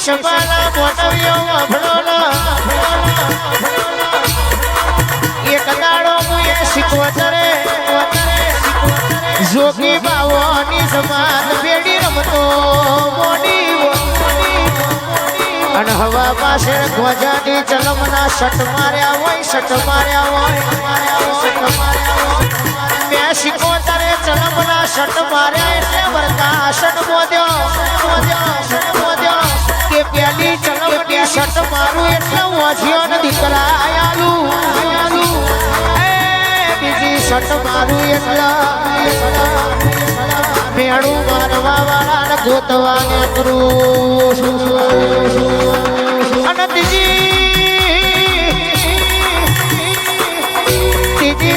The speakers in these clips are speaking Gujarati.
કેશવાલા મોટવ્યો અભળોનો એક દાડો મુએ શીખવતરે જોગી બાવોની સમાન બેડી રમતો મોડી અને હવા પાસે ધ્વજાની ચલમના શટ માર્યા હોય મેં શીખવતરે ચલમના શટ માર્યા એટલે વરદાસન મોદ્યો કે પેલી ચલમની શટ મારું એટલે વાંચ્યો ને દીકરા આયાલું બીજી શટ મારું એટલે મેળું મારવા વાળા ગોતવાને કરું અને ત્રીજી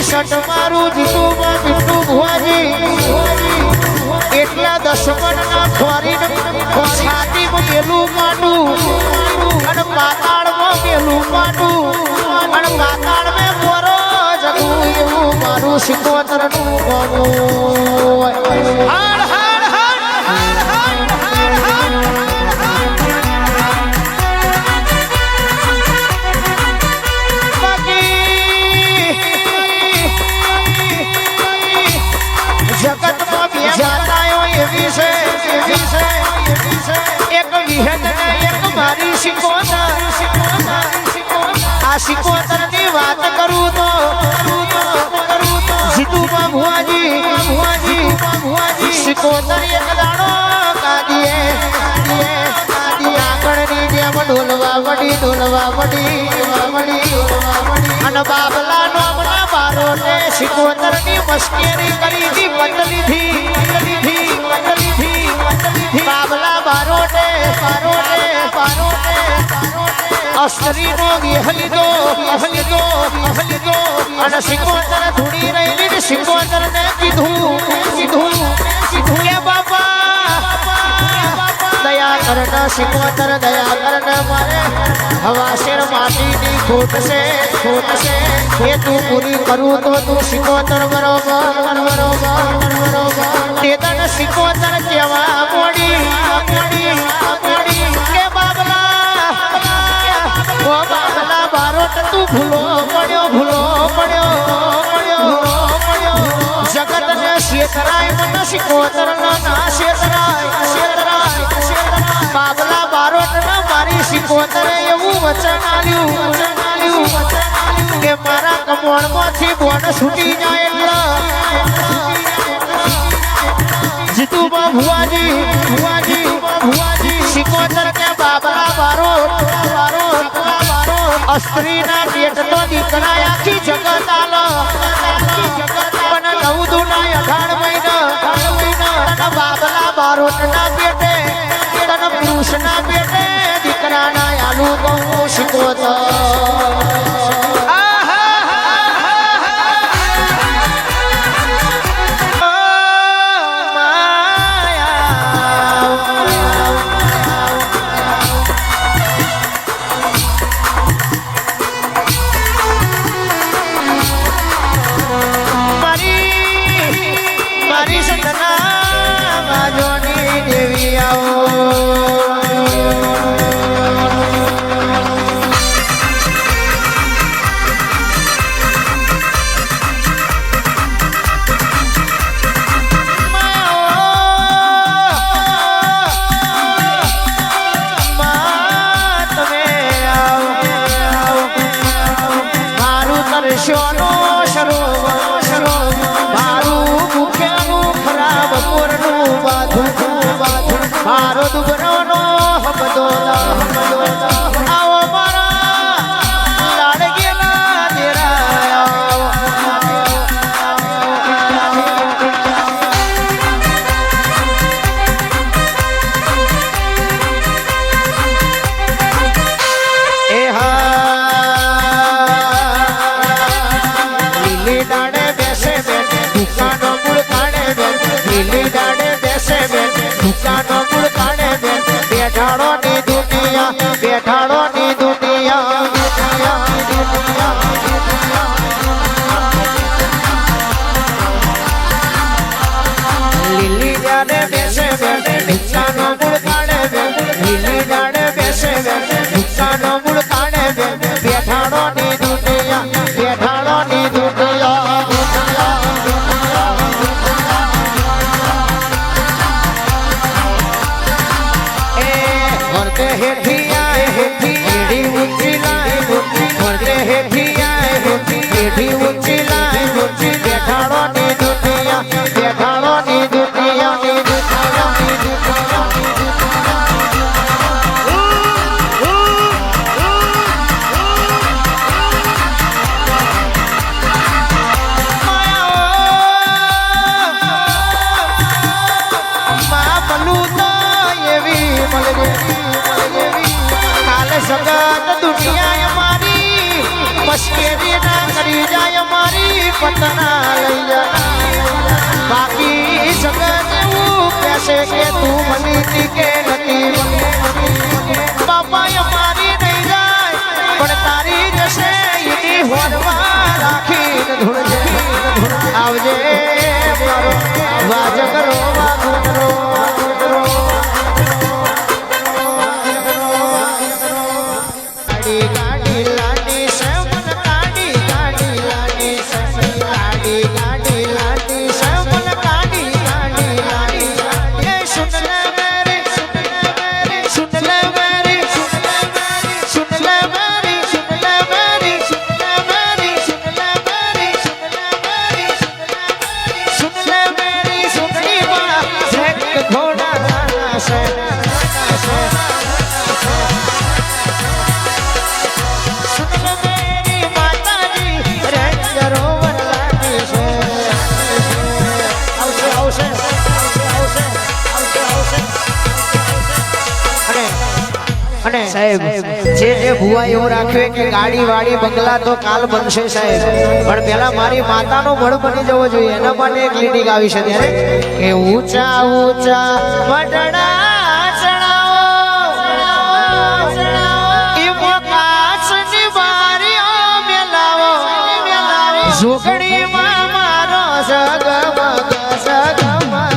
શટ મારું જીતુમાં બીટું ભુવાજી એટલા દશમનના ખોરીને છાતીમાં મેલું માંડું અને પાતાળમાં મેલું માંડું અને પાતાળ મેં મોરો જતું એવું મારું શીખવતરનું ગોમું હાડ હાડ હાડ હાડ હાડ હાડ જગતમાં બે માતાઓ એવી છે એક વિહત એક મારી શીખવતર આ શીખવતરની વાત કરું તો જીતુમાં ભુવાજી શીખવતર એક દાડો કાદીએ આંગણની જેમ ડોલવા વડી અને બાબલા નામના બારોને શીખવતરની મસ્કેરી કરી હતી પતલીથી બાબલા બારોને અસ્ત્રીનો વિહ લીધો અને શીખવતર ધૂણી રહેલી શીખવતરને કીધું કે બાપા દયા કરના શીખવતર દયા કરના મારે હવા શેર માટીની ખોટ છે એ તું પૂરી કરું તો તું શીખવતર બરોબર તે તને શીખવતર કેવા મોડી કે બાબલા બારોટ તું ભૂલો પડ્યો જગતને શેતરાય મને શીખવતર ના શેતરાય બાબલા બારોટ ના મારી શીખવતરે એવું વચન આલ્યું કે મારા કમળમાંથી બોન છૂટી જાય એટલે જીતુબા ભુવાજી શીખવતર કે બાબલા બારોટ અસ્ત્રીના પેટ તો દીકરા આખી જગત આલો પણ 14 ના 18 મહિના બાબલા બારોટના પેટે તને પુરુષના પેટે દીકરાના આલુ બહુ શીખવતર મારો દુબરોનો હબદો આવો મારા લાડગેલા દેરા એ લીલી ડાળે બેસે દુકાનો મૂળ કાઢે લીલી ડાળે બેસે દુકાનો બેઠાડોની દુનિયા લીલી ડાળે બેસે લીલી ડાળે એથી ઊંચી લાઈ ઊંચી બેઠાડોની દુનિયા બેઠાડોની દુનિયાની દુનિયાની કાલે સગત દુનિયા અમારી મશ્કેરી ના કરી જાય અમારી પતના લઈ જાય બાકી સગત એવું કહેશે કે તું મની કે નથી બાપા અમારી નહીં જાય પણ તારી જશે એની હોદમાં રાખીને ધૂળજે આવજે મારો વાજ કરો વાગ કરો સાહેબ જે ભુવા એવું રાખ્યું કે ગાડી વાડી બંગલા તો કાલ બનશે સાહેબ પણ પેલા મારી માતાનો મળ બની જવો જોઈએ એના માટે એક ક્લિનિક આવી છે ત્યારે કે ઊંચા ઊંચા વડડા ચડાવો ઈ મોકાશની બારીઓ મેલાવો જોગણીમાં મારો સગમગ સગમગ